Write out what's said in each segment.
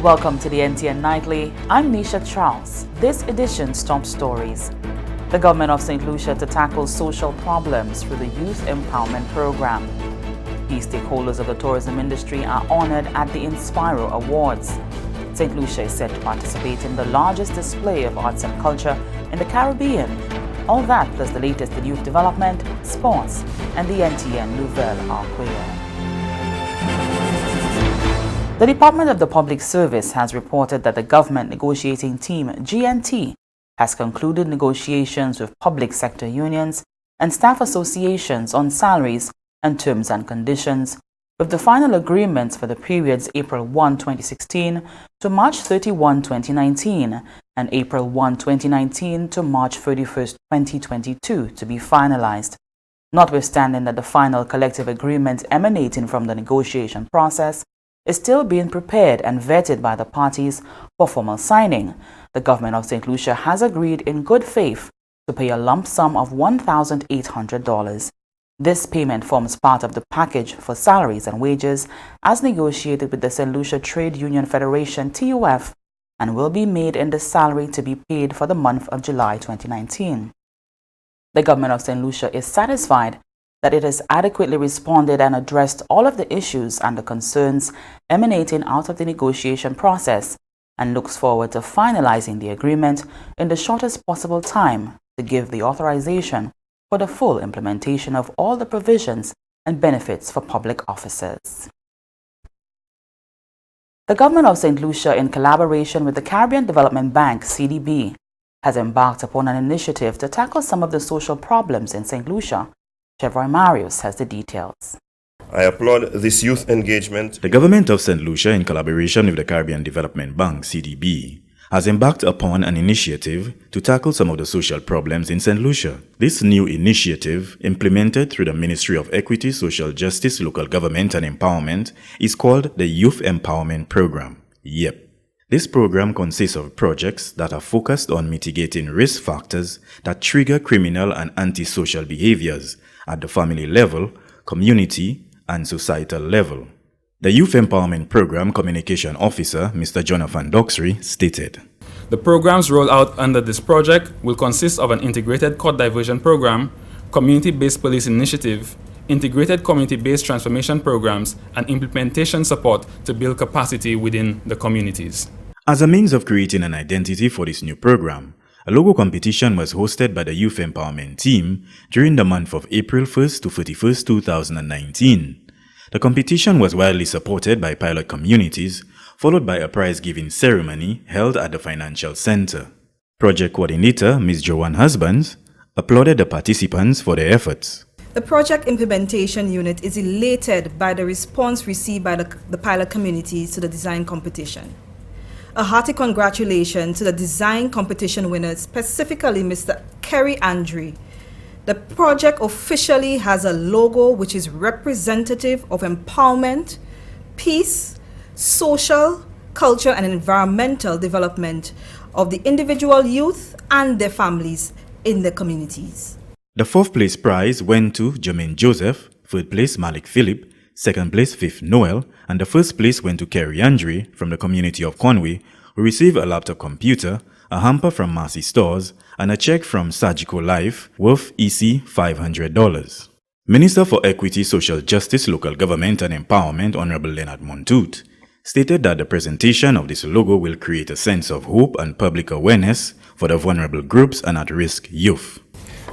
Welcome to the NTN Nightly. I'm Nisha Charles. This edition's top stories. The Government of Saint Lucia to tackle social problems through the Youth Empowerment Program. Key stakeholders of the tourism industry are honored at the Inspiro Awards. Saint Lucia is set to participate in the largest display of arts and culture in the Caribbean. All that plus the latest in youth development, sports, and the NTN Nouvelle are Kweyol. The Department of the Public Service has reported that the government negotiating team GNT has concluded negotiations with public sector unions and staff associations on salaries and terms and conditions, with the final agreements for the periods April 1, 2016 to March 31, 2019 and April 1, 2019 to March 31, 2022 to be finalized. Notwithstanding that the final collective agreement emanating from the negotiation process is still being prepared and vetted by the parties for formal signing, the Government of Saint Lucia has agreed in good faith to pay a lump sum of $1,800. This payment forms part of the package for salaries and wages as negotiated with the Saint Lucia Trade Union Federation TUF and will be made in the salary to be paid for the month of July 2019. The Government of Saint Lucia is satisfied that it has adequately responded and addressed all of the issues and the concerns emanating out of the negotiation process and looks forward to finalizing the agreement in the shortest possible time to give the authorization for the full implementation of all the provisions and benefits for public officers. The Government of Saint Lucia, in collaboration with the Caribbean Development Bank, CDB, has embarked upon an initiative to tackle some of the social problems in Saint Lucia. Chevroy Marius has the details. I applaud this youth engagement. The Government of Saint Lucia, in collaboration with the Caribbean Development Bank, CDB, has embarked upon an initiative to tackle some of the social problems in Saint Lucia. This new initiative, implemented through the Ministry of Equity, Social Justice, Local Government and Empowerment, is called the Youth Empowerment Program, YEP. This program consists of projects that are focused on mitigating risk factors that trigger criminal and antisocial behaviors at the family level, community, and societal level. The Youth Empowerment Program Communication Officer, Mr. Jonathan Doxry, stated, "The programs rolled out under this project will consist of an integrated court diversion program, community-based police initiative, integrated community-based transformation programs, and implementation support to build capacity within the communities." As a means of creating an identity for this new program, a logo competition was hosted by the Youth Empowerment team during the month of April 1st to 31st, 2019. The competition was widely supported by pilot communities, followed by a prize-giving ceremony held at the Financial Center. Project coordinator Ms. Joanne Husbands applauded the participants for their efforts. The project implementation unit is elated by the response received by the pilot communities to the design competition. A hearty congratulations to the design competition winners, specifically Mr. Kerry Andre. The project officially has a logo which is representative of empowerment, peace, social, culture, and environmental development of the individual youth and their families in the communities. The fourth place prize went to Jermaine Joseph, third place Malik Philip, second place Fifth Noel, and the first place went to Kerry Andre from the community of Conway, who received a laptop computer, a hamper from Marcy Stores, and a check from Surgical Life worth EC $500. Minister for Equity, Social Justice, Local Government and Empowerment, Honorable Leonard Montoute, stated that the presentation of this logo will create a sense of hope and public awareness for the vulnerable groups and at-risk youth.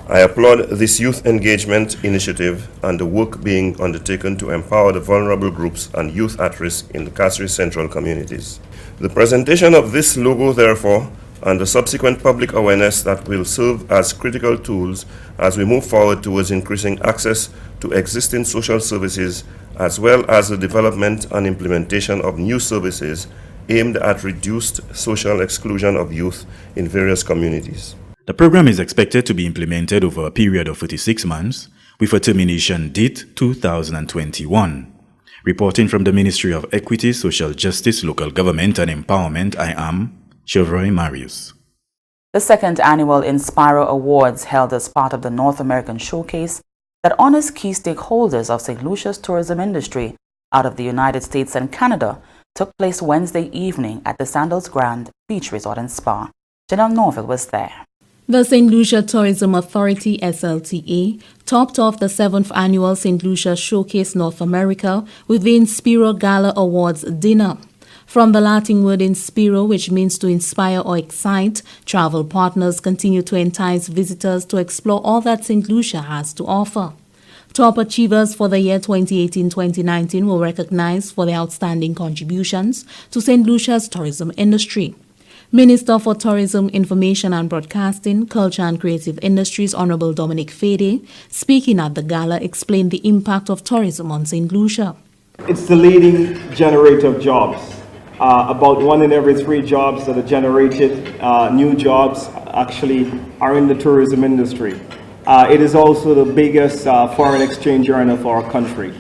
I applaud this youth engagement initiative and the work being undertaken to empower the vulnerable groups and youth at risk in the Kasri Central communities. The presentation of this logo, therefore, and the subsequent public awareness that will serve as critical tools as we move forward towards increasing access to existing social services, as well as the development and implementation of new services aimed at reduced social exclusion of youth in various communities. The program is expected to be implemented over a period of 36 months, with a termination date 2021. Reporting from the Ministry of Equity, Social Justice, Local Government and Empowerment, I am Chevroy Marius. The second annual Inspiro Awards, held as part of the North American Showcase that honors key stakeholders of St. Lucia's tourism industry out of the United States and Canada, took place Wednesday evening at the Sandals Grand Beach Resort and Spa. Janelle Nouvelle was there. The Saint Lucia Tourism Authority (SLTA) topped off the 7th annual Saint Lucia Showcase North America with the Inspiro Gala Awards dinner. From the Latin word Inspiro, which means to inspire or excite, travel partners continue to entice visitors to explore all that Saint Lucia has to offer. Top achievers for the year 2018-2019 were recognized for their outstanding contributions to Saint Lucia's tourism industry. Minister for Tourism, Information and Broadcasting, Culture and Creative Industries, Honorable Dominic Fede, speaking at the gala, explained the impact of tourism on St. Lucia. It's the leading generator of jobs. About 1 in every 3 jobs that are generated, new jobs, actually are in the tourism industry. It is also the biggest foreign exchange earner for our country.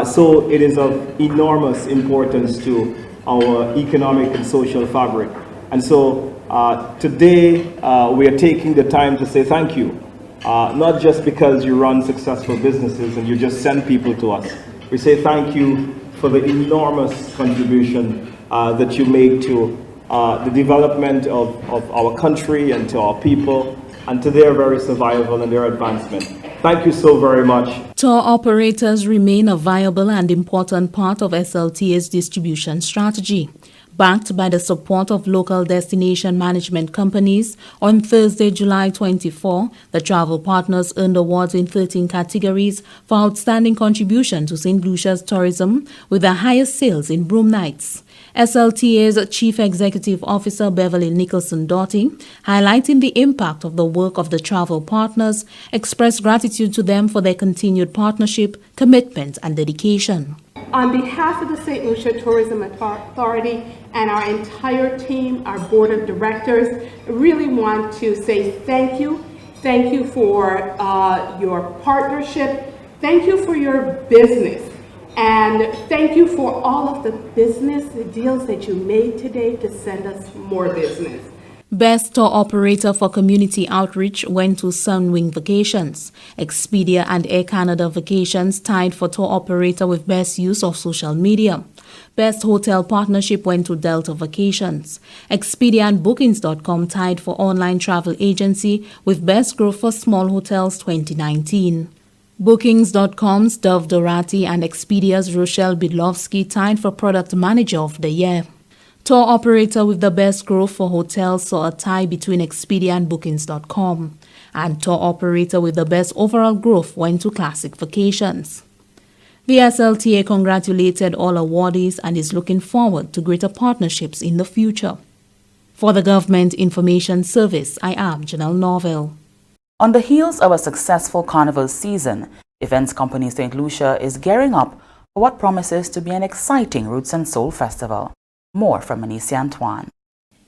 So it is of enormous importance to our economic and social fabric. And so today we are taking the time to say thank you, not just because you run successful businesses and you just send people to us. We say thank you for the enormous contribution that you make to the development of our country and to our people and to their very survival and their advancement. Thank you so very much. Tour operators remain a viable and important part of SLTA's distribution strategy. Backed by the support of local destination management companies, on Thursday, July 24, the travel partners earned awards in 13 categories for outstanding contribution to St. Lucia's tourism, with the highest sales in room nights. SLTA's Chief Executive Officer Beverly Nicholson-Doughty, highlighting the impact of the work of the travel partners, expressed gratitude to them for their continued partnership, commitment, and dedication. On behalf of the St. Lucia Tourism Authority and our entire team, our board of directors, I really want to say thank you. Thank you for your partnership. Thank you for your business. And thank you for all of the business deals that you made today to send us more business. Best Tour Operator for Community Outreach went to Sunwing Vacations. Expedia and Air Canada Vacations tied for Tour Operator with Best Use of Social Media. Best Hotel Partnership went to Delta Vacations. Expedia and Bookings.com tied for Online Travel Agency with Best Growth for Small Hotels 2019. Bookings.com's Dove Dorati and Expedia's Rochelle Bidlovsky tied for Product Manager of the Year. Tour Operator with the Best Growth for Hotels saw a tie between Expedia and Bookings.com. And Tour Operator with the Best Overall Growth went to Classic Vacations. The SLTA congratulated all awardees and is looking forward to greater partnerships in the future. For the Government Information Service, I am Janelle Nouvelle. On the heels of a successful carnival season, Events Company St. Lucia is gearing up for what promises to be an exciting Roots and Soul Festival. More from Anisia Antoine.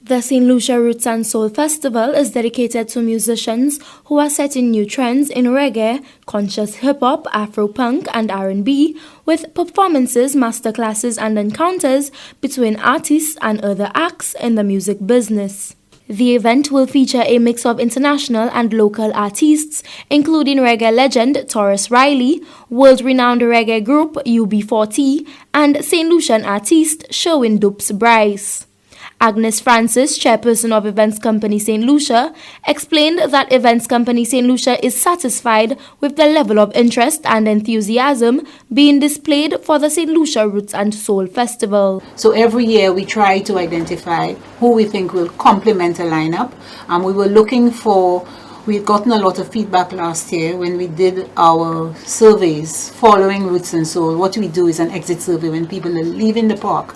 The St. Lucia Roots and Soul Festival is dedicated to musicians who are setting new trends in reggae, conscious hip-hop, Afro-punk and R&B, with performances, masterclasses and encounters between artists and other acts in the music business. The event will feature a mix of international and local artists, including reggae legend Taurus Riley, world-renowned reggae group UB40, and St. Lucian artist Sherwin Dupes Bryce. Agnes Francis, chairperson of Events Company St. Lucia, explained that Events Company St. Lucia is satisfied with the level of interest and enthusiasm being displayed for the St. Lucia Roots and Soul Festival. So every year we try to identify who we think will complement a lineup. We've gotten a lot of feedback last year when we did our surveys following Roots and Soul. What we do is an exit survey when people are leaving the park.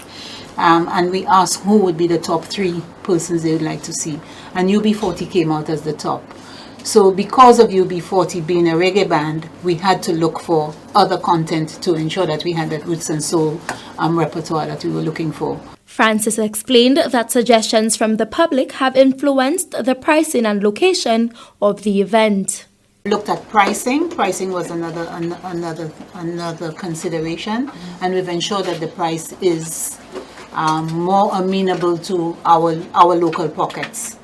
And we asked who would be the top 3 persons they would like to see. And UB40 came out as the top. So because of UB40 being a reggae band, we had to look for other content to ensure that we had that Roots and Soul repertoire that we were looking for. Francis explained that suggestions from the public have influenced the pricing and location of the event. Looked at pricing. Pricing was another consideration, and we've ensured that the price is more amenable to our local pockets.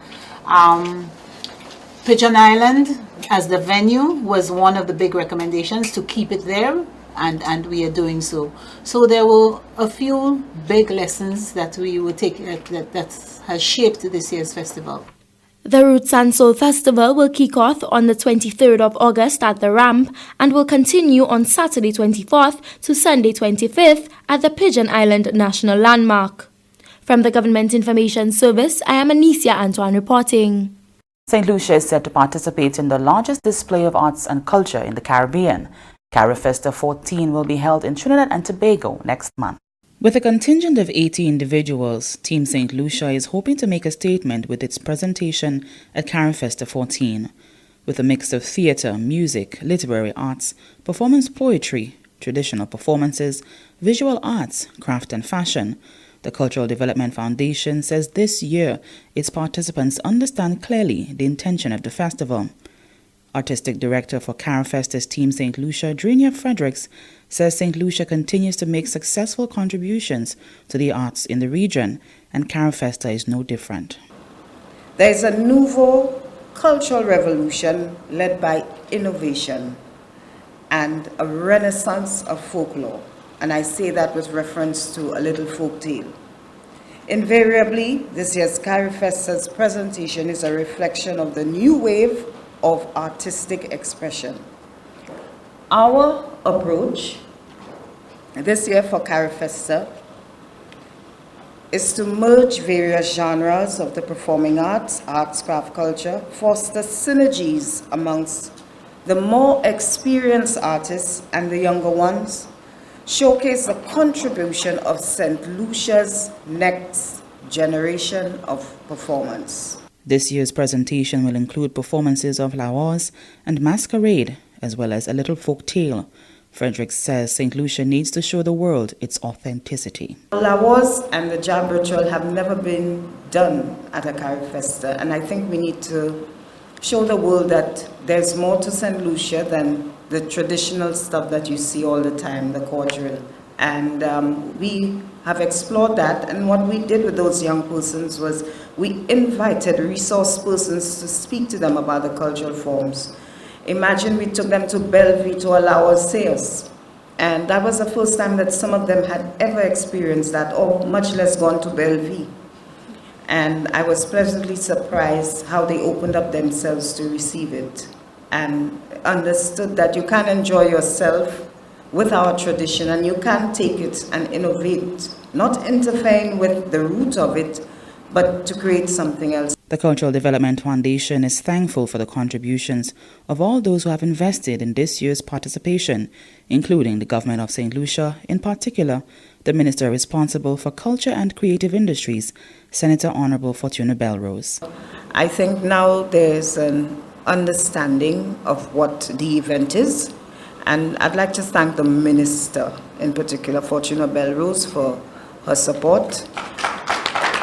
Pigeon Island as the venue was one of the big recommendations to keep it there. and we are doing so. So there were a few big lessons that we would take that has shaped this year's festival. The Roots and Soul Festival will kick off on the 23rd of August at the Ramp and will continue on Saturday 24th to Sunday 25th at the Pigeon Island National Landmark. From the Government Information Service, I am Anicia Antoine reporting. St. Lucia is set to participate in the largest display of arts and culture in the Caribbean. Carifesta 14 will be held in Trinidad and Tobago next month. With a contingent of 80 individuals, Team St. Lucia is hoping to make a statement with its presentation at Carifesta 14. With a mix of theatre, music, literary arts, performance poetry, traditional performances, visual arts, craft and fashion, the Cultural Development Foundation says this year its participants understand clearly the intention of the festival. Artistic Director for Carifesta's Team St. Lucia, Drenia Fredericks, says St. Lucia continues to make successful contributions to the arts in the region, and Carifesta is no different. There is a nouveau cultural revolution led by innovation and a renaissance of folklore, and I say that with reference to a little folk tale. Invariably, this year's Carifesta's presentation is a reflection of the new wave of artistic expression. Our approach this year for Carifesta is to merge various genres of the performing arts, craft culture, foster synergies amongst the more experienced artists and the younger ones, showcase the contribution of St. Lucia's next generation of performance. This year's presentation will include performances of lawas and masquerade, as well as a little folk tale. Frederick says St. Lucia needs to show the world its authenticity. Lawas and the jam ritual have never been done at a Carifesta, and I think we need to show the world that there's more to St. Lucia than the traditional stuff that you see all the time, the quadrille. And we have explored that, and what we did with those young persons was we invited resource persons to speak to them about the cultural forms. Imagine we took them to Bellevue to allow us sales, and that was the first time that some of them had ever experienced that, or much less gone to Bellevue. And I was pleasantly surprised how they opened up themselves to receive it and understood that you can enjoy yourself with our tradition, and you can take it and innovate, not interfering with the root of it, but to create something else. The Cultural Development Foundation is thankful for the contributions of all those who have invested in this year's participation, including the Government of Saint Lucia, in particular, the Minister responsible for Culture and Creative Industries, Senator Honorable Fortuna Belrose. I think now there's an understanding of what the event is, and I'd like to thank the Minister, in particular Fortuna Belrose, for her support.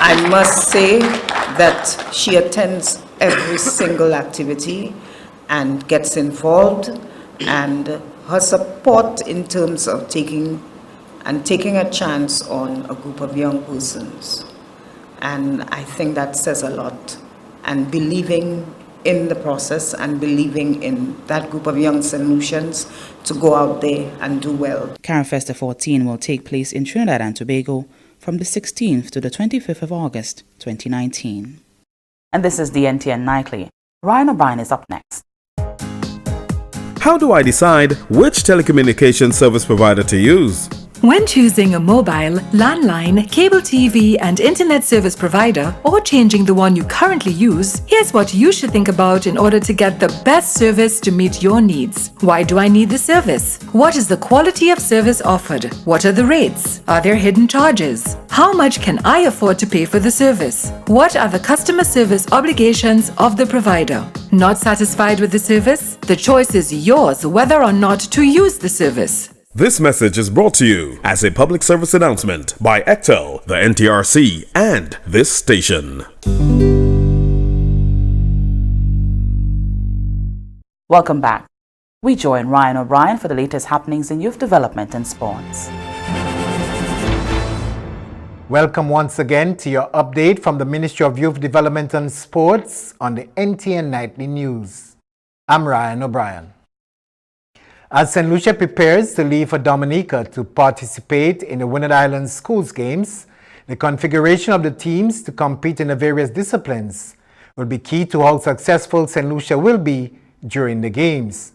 I must say that she attends every single activity and gets involved, and her support in terms of taking a chance on a group of young persons. And I think that says a lot, and believing in the process and believing in that group of young St. Lucians to go out there and do well. Carifesta 14 will take place in Trinidad and Tobago from the 16th to the 25th of August, 2019. And this is the NTN Nightly. Ryan O'Brien is up next. How do I decide which telecommunications service provider to use? When choosing a mobile, landline, cable TV and internet service provider, or changing the one you currently use, here's what you should think about in order to get the best service to meet your needs. Why do I need the service? What is the quality of service offered? What are the rates? Are there hidden charges? How much can I afford to pay for the service? What are the customer service obligations of the provider? Not satisfied with the service? The choice is yours whether or not to use the service. This message is brought to you as a public service announcement by ECTEL, the NTRC, and this station. Welcome back. We join Ryan O'Brien for the latest happenings in youth development and sports. Welcome once again to your update from the Ministry of Youth Development and Sports on the NTN Nightly News. I'm Ryan O'Brien. As St. Lucia prepares to leave for Dominica to participate in the Winter Islands Schools Games, the configuration of the teams to compete in the various disciplines will be key to how successful St. Lucia will be during the games.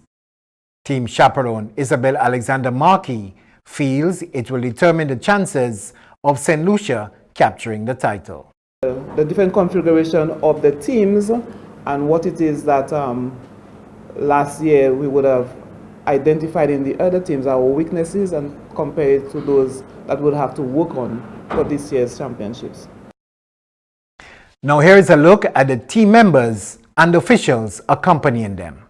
Team chaperone Isabel Alexander Markey feels it will determine the chances of St. Lucia capturing the title. The different configuration of the teams and what it is that last year we would have identified in the other teams, our weaknesses, and compare it to those that we'll have to work on for this year's championships. Now here is a look at the team members and officials accompanying them.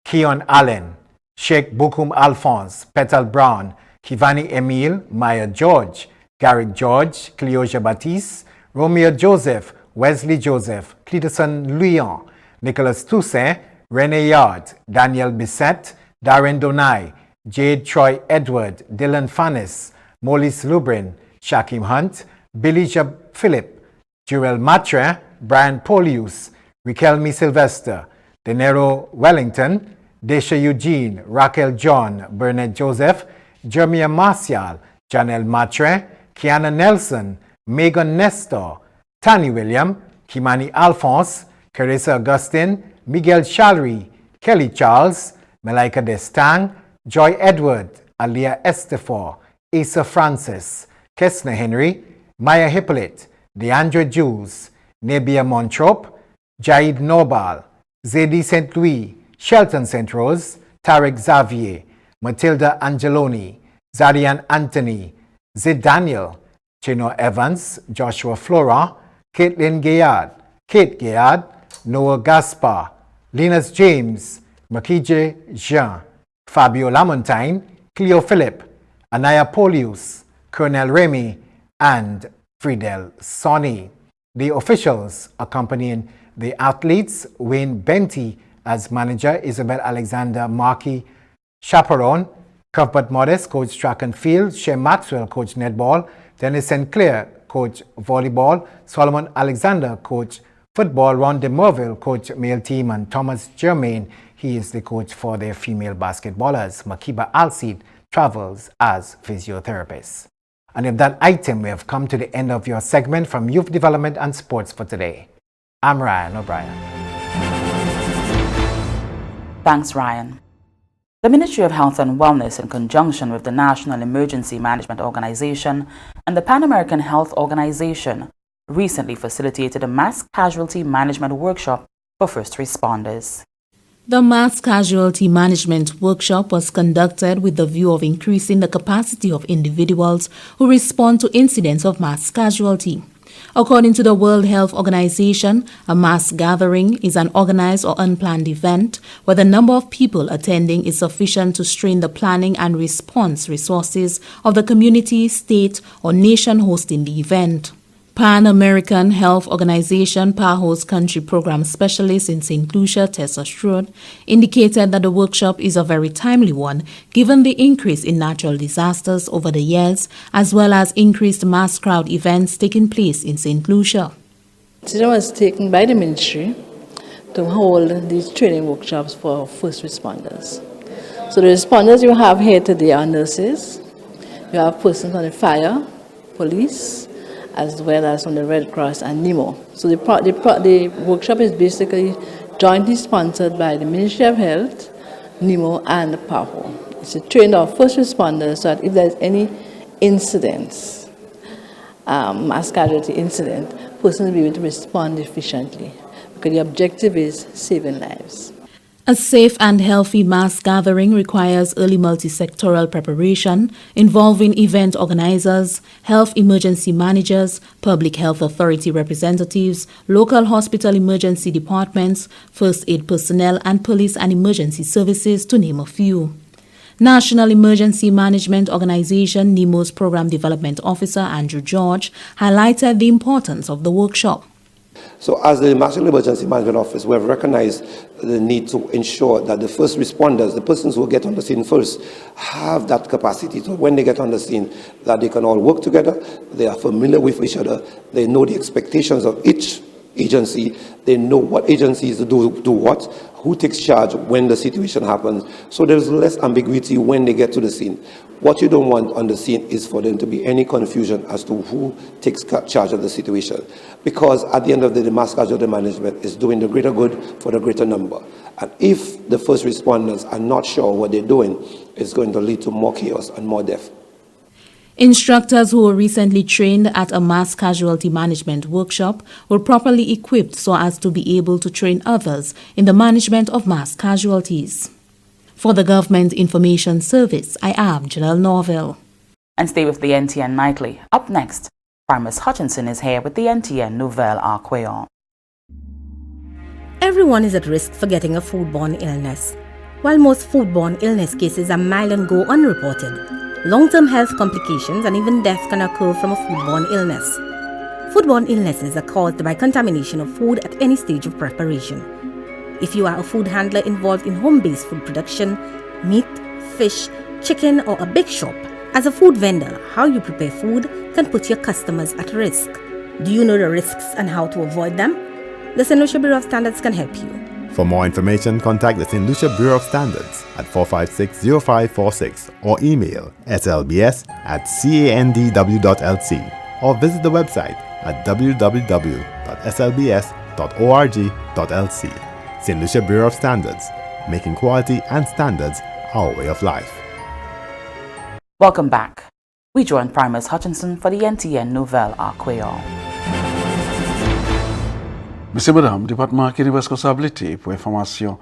Keon Allen, Sheikh Bukum Alphonse, Petal Brown, Kivani Emile, Maya George, Garrick George, Cleosia Baptiste, Romeo Joseph, Wesley Joseph, Cleeterson Leon, Nicholas Toussaint, Rene Yard, Daniel Bissett, Darren Donai, Jade Troy Edward, Dylan Fannis, Mollis Lubrin, Shakim Hunt, Billy Jab Philip, Jurel Matre, Brian Polius, Riquelme Sylvester, Denero Wellington, Desha Eugene, Raquel John, Bernard Joseph, Jeremiah Martial, Janelle Matre, Kiana Nelson, Megan Nestor, Tani William, Kimani Alphonse, Carissa Augustine, Miguel Shalry, Kelly Charles, Malaika Destang, Joy Edward, Alia Estefor, Asa Francis, Kessner Henry, Maya Hippolyte, DeAndre Jules, Nebia Montrop, Jaid Nobal, Zedi St. Louis, Shelton St. Rose, Tarek Xavier, Matilda Angeloni, Zadian Anthony, Zid Daniel, Chino Evans, Joshua Flora, Caitlin Gayard, Kate Gayard, Noah Gaspar, Linus James, Makije Jean, Fabio Lamontine, Cleo Philip, Anaya Polius, Colonel Remy, and Friedel Sonny. The officials accompanying the athletes, Wayne Benty as manager, Isabel Alexander Markey, chaperone, Cuthbert Modest, coach track and field, Shea Maxwell, coach netball, Dennis St. Clair, coach volleyball, Solomon Alexander, coach football, Ron DeMerville, coach male team, and Thomas Germain, he is the coach for their female basketballers. Makiba Alcide travels as physiotherapist. And with that item, we have come to the end of your segment from Youth Development and Sports for today. I'm Ryan O'Brien. Thanks, Ryan. The Ministry of Health and Wellness, in conjunction with the National Emergency Management Organization and the Pan American Health Organization, recently facilitated a mass casualty management workshop for first responders. The Mass Casualty Management Workshop was conducted with the view of increasing the capacity of individuals who respond to incidents of mass casualty. According to the World Health Organization, a mass gathering is an organized or unplanned event where the number of people attending is sufficient to strain the planning and response resources of the community, state, or nation hosting the event. Pan American Health Organization PAHO's Country Program Specialist in St. Lucia, Tessa Strode, indicated that the workshop is a very timely one given the increase in natural disasters over the years, as well as increased mass crowd events taking place in St. Lucia. The decision was taken by the ministry to hold these training workshops for first responders. So the responders you have here today are nurses, you have persons on the fire, police, as well as from the Red Cross and NEMO. So the workshop is basically jointly sponsored by the Ministry of Health, NEMO, and the PAHO. It's to train our first responders so that if there's any incidents, mass casualty incident, persons will be able to respond efficiently, because the objective is saving lives. A safe and healthy mass gathering requires early multi-sectoral preparation involving event organizers, health emergency managers, public health authority representatives, local hospital emergency departments, first aid personnel, and police and emergency services, to name a few. National Emergency Management Organization NEMO's Program Development Officer Andrew George highlighted the importance of the workshop. So as the National Emergency Management Office, we have recognized the need to ensure that the first responders, the persons who get on the scene first, have that capacity so when they get on the scene that they can all work together, they are familiar with each other, they know the expectations of each agency. They know what agencies do what, who takes charge when the situation happens. So there's less ambiguity when they get to the scene. What you don't want on the scene is for there to be any confusion as to who takes charge of the situation. Because at the end of the day, mass casualty management is doing the greater good for the greater number. And if the first responders are not sure what they're doing, it's going to lead to more chaos and more death. Instructors who were recently trained at a mass casualty management workshop were properly equipped so as to be able to train others in the management of mass casualties. For the Government Information Service, I am NTN Nouvelle. And stay with the NTN Nightly. Up next, Primus Hutchinson is here with the NTN Nouvelle Kweyol. Everyone is at risk for getting a foodborne illness. While most foodborne illness cases are mild and go unreported, long-term health complications and even death can occur from a foodborne illness. Foodborne illnesses are caused by contamination of food at any stage of preparation. If you are a food handler involved in home-based food production, meat, fish, chicken, or a big shop, as a food vendor, how you prepare food can put your customers at risk. Do you know the risks and how to avoid them? The Saint Lucia Bureau of Standards can help you. For more information, contact the Saint Lucia Bureau of Standards at 456-0546 or email slbs@candw.lc or visit the website at www.slbs.org.lc. Saint Lucia Bureau of Standards, making quality and standards our way of life. Welcome back. We join Primus Hutchinson for the NTN Nouvelle Kweyol. Monsieur Madame, Département qui responsabilité pour information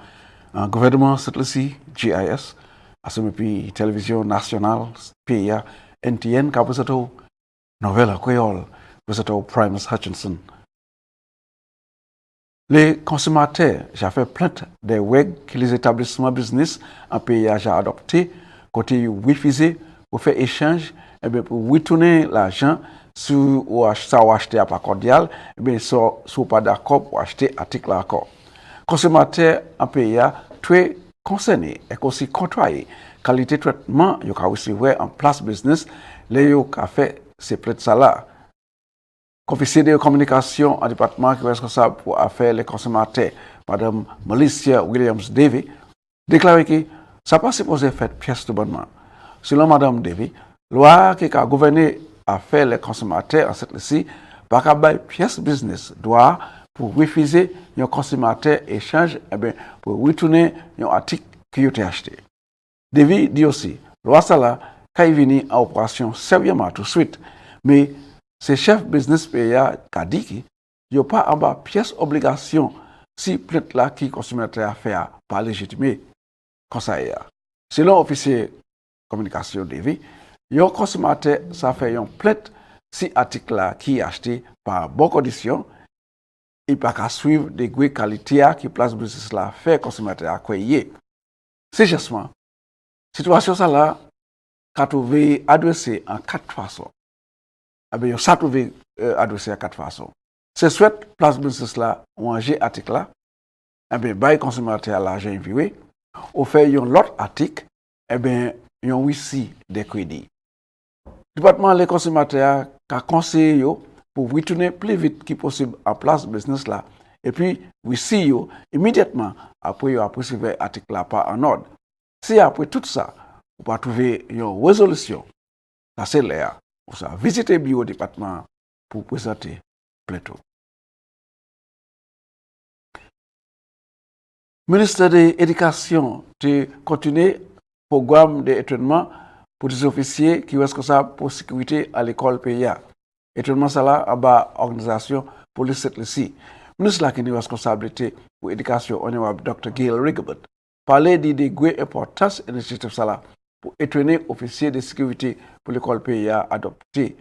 Gouvernement de Saint Lucia, GIS, assumé puis Télévision Nationale, PIA, NTN, qui présente Nouvelle Kweyol, présente Primus Hutchinson. Les consommateurs, j'ai fait plainte des règles que les établissements business en PIA j'ai adopté, côté wifi pour faire échange, et bien pour retourner l'argent si ça ou acheter à pas cordial, et bien si pas d'accord pour acheter article à accord. Consommateurs en PIA très concernés et aussi contrariés qualité traitement yo ka recevoir en place business les yo ka fait ces plaintes ça là. Officier de communication en département qui est responsable pour affaires les consommateurs, Madame Melissa Williams-Davy, déclaré que ça pas supposé faire pièce de bonnement. Selon Madame Davy, loi qui a gouverné affaires les consommateurs en cette liste, pas qu'à bail pièce business doit pour refuser un consommateur échange et bien pour retourner un article qui a été acheté. Davy dit aussi, loi ça là, quand il vient en opération sérieusement tout de suite, mais ces chefs business PIA qui dit qu'il n'y a pas en bas pièce obligation si plainte là qui consommateur a fait pas légitimé comme ça est. Selon officier communication Davy, un consommateur ça fait une plainte si article là qui est acheté par bonne condition il pas qu'à suivre des grades qualité qui place business là fait consommateur à croyer. C'est justement situation ça là qu'a trouvé adressé en quatre façons. Ben, ça trouvé adressé à quatre façons. C'est soit place business là ou un article là, ben bail consommateur l'argent envié, ou fait un autre article, ben un aussi des crédits. Département les consommateurs a conseillé pour retourner plus vite que possible en place business là, et puis aussi immédiatement après recevoir article là pas en ordre. Si après tout ça, vous pas trouver une résolution, ça c'est l'air. Pour ça, visitez le bureau département pour présenter plateau. Ministre de l'Éducation de continuer le programme d'étonnement pour les officiers qui sont responsables pour la sécurité à l'école PIA. Étonnement, ça là, à bas organisation pour les Saint Lucia. Ministre qui est responsabilité pour l'éducation, honorable Dr. Gail Rigobert, parlait de grande importance de l'initiative ça là pour étonner officiers de sécurité pour l'école PIA adopté.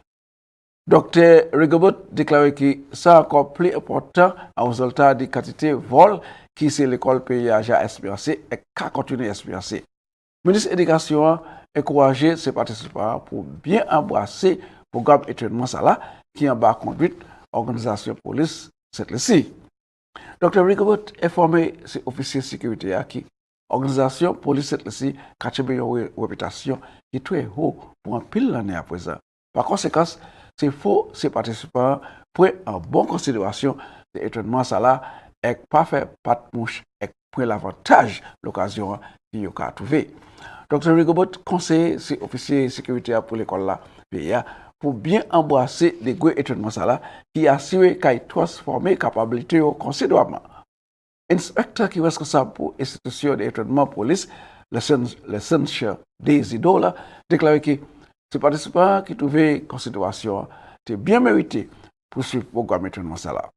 Dr. Rigobert déclarait que ça encore plus important en résultat des quantités de vol qui c'est l'école PIA a expérimenté et qui continue à expérimenter. Le ministre de l'Éducation a encouragé ses participants pour bien embrasser le programme étonnement ça là qui en bas conduite organisation police cette ici. Dr. Rigobert a formé ses officiers de sécurité qui organisation police cette ici qui a une réputation qui est très haut pour un pile l'année à présent. Par conséquent, c'est faux ces participants prennent en bonne considération de étonnement ça là est pas fait pas de mouche et prend l'avantage l'occasion qui yo ka trouver. Dr. Rigobot conseille si officier sécurité pour l'école là pour bien embrasser les gros étonnements ça là qui assure qu'il transformer capacité considérablement. Inspecteur qui est responsable pour l'institution d'étonnement police, le Senator Daisy Dola, déclaré que ces participants qui trouvaient considération étaient bien mérités pour suivre le programme d'étonnement ça là.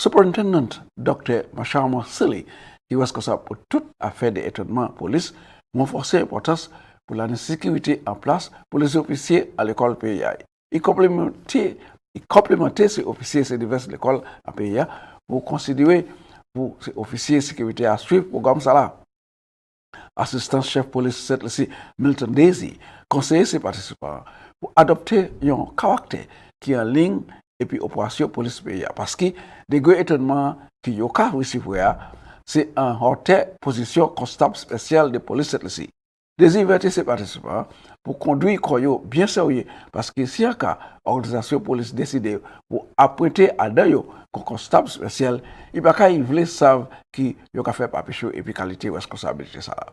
Superintendent Dr. Machama Silly, qui est responsable pour toute affaire d'étonnement police, renforcé l'importance pour la sécurité en place pour les officiers à l'école PIA. Il complémentait ces officiers de diverses écoles à PIA pour considérer pour ces officiers de sécurité à suivre le programme ça là. Assistant chef police Saint Lucia Milton Daisy conseille ses participants pour adopter un caractère qui est en ligne et puis opération police PIA parce que des gros étonnements qui ont qu'à recevoir c'est en haute position constable spécial de police Saint Lucia. Désinvertir ses participants pour conduire Kweyol bien sérieux parce que si un cas organisation police décide pour apprêter à d'ailleurs comme constable spécial, il va qu'à y voulait savent qui y a fait papier et puis qualité ou responsabilité ça là.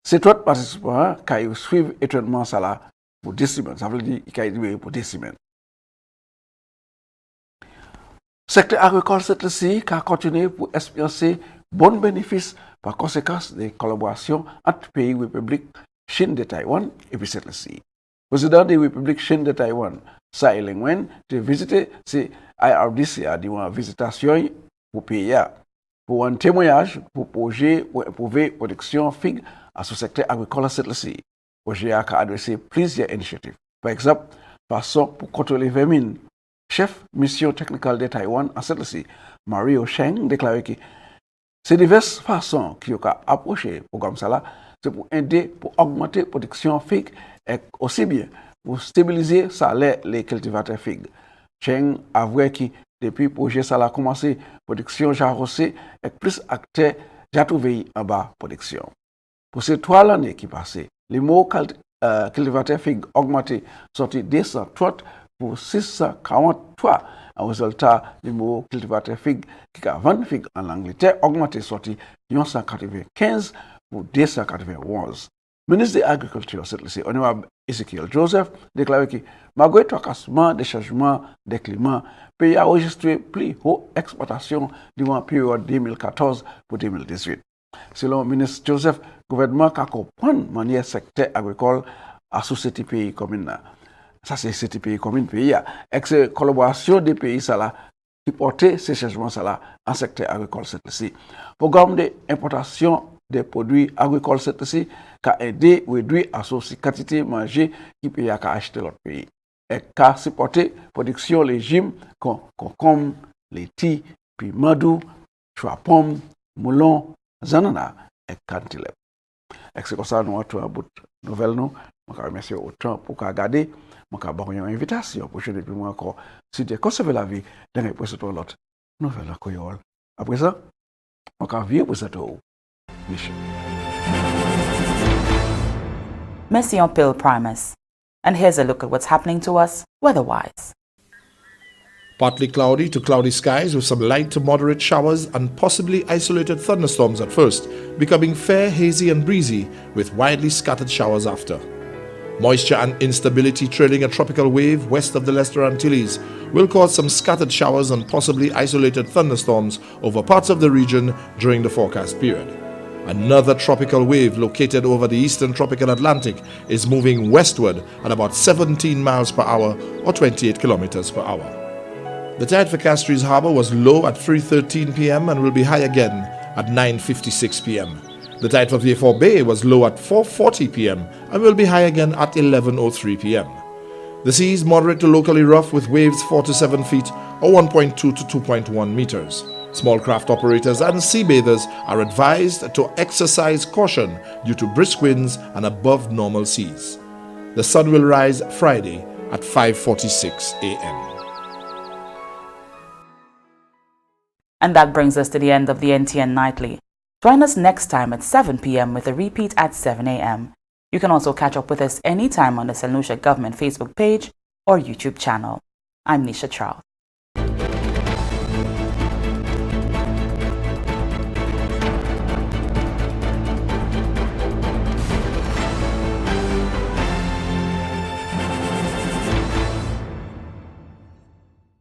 C'est autres participants qui suivent étonnement ça là pour 10 semaines. Ça veut dire qu'il y a pour 10 semaines. Secteur agricole cette ci qui a continué pour expériencer bon bénéfice par conséquence des collaborations entre pays République Chine de Taïwan et puis cette ci. Président de la République Chine de Taïwan, Tsai Ing-wen, a visité ces IRDC à une visitation pour pays pour un témoignage pour projet pour improvement production figue à ce secteur agricole cette ci. Le projet a adressé plusieurs initiatives. Par exemple, façon pour contrôler vermine. Chef mission technique de Taïwan à cette ci, Mario Sheng, déclaré que ces diverses façons qui ont approché le programme ça là, c'est pour aider pour augmenter la production figue et aussi bien pour stabiliser salaire les cultivateurs figues. Cheng avoue que depuis le projet ça a commencé, la production j'ai arrosé et plus acteurs j'ai trouvé en bas production. Pour ces 3 années qui passaient, les mots cultivateurs figues augmenté sorti 230 pour 643. En résultat, le mot cultivateur figue qui a 20 figues en Angleterre augmenté sorti 195 pour 291. Ministre de l'Agriculture, c'est honorable Ezekiel Joseph, déclaré que malgré le tracassement des changements des climats, le pays a enregistré plus haute exportation durant la période 2014 pour 2018. Selon le ministre Joseph, le gouvernement a compris de manière secteur agricole à société pays commune. Ça, c'est ce pays commune pays. Avec cette collaboration des pays qui portaient ces changements en secteur agricole cette ci. Programme d'importation des produits agricoles cette ci qui a aidé à réduire la quantité mangée qui pays a acheté l'autre pays. Et qui a supporté la production légumes comme concombre, laitue, piment, choix pomme, moulon, zanana et cantilèpe. Et c'est comme ça que nous avons un bout de nouvelle. Je remercie autant pour regarder. Je vais vous une invitation pour jeudi plus encore. Si tu conserves la vie, dans les précédents l'autre nouvelle à Kweyol. Après ça, je vais vivre pour cette mission. Merci on Pill Primus. And here's a look at what's happening to us weather-wise. Partly cloudy to cloudy skies with some light to moderate showers and possibly isolated thunderstorms at first, becoming fair, hazy and breezy with widely scattered showers after. Moisture and instability trailing a tropical wave west of the Lesser Antilles will cause some scattered showers and possibly isolated thunderstorms over parts of the region during the forecast period. Another tropical wave located over the eastern tropical Atlantic is moving westward at about 17 miles per hour or 28 kilometers per hour. The tide for Castries Harbour was low at 3:13 p.m. and will be high again at 9:56 p.m. The tide for Vieux Bay was low at 4:40 p.m. and will be high again at 11:03 p.m. The sea is moderate to locally rough with waves 4 to 7 feet or 1.2 to 2.1 meters. Small craft operators and sea bathers are advised to exercise caution due to brisk winds and above normal seas. The sun will rise Friday at 5:46 a.m. And that brings us to the end of the NTN Nightly. Join us next time at 7 p.m. with a repeat at 7 a.m. You can also catch up with us anytime on the Saint Lucia Government Facebook page or YouTube channel. I'm Nisha Charles.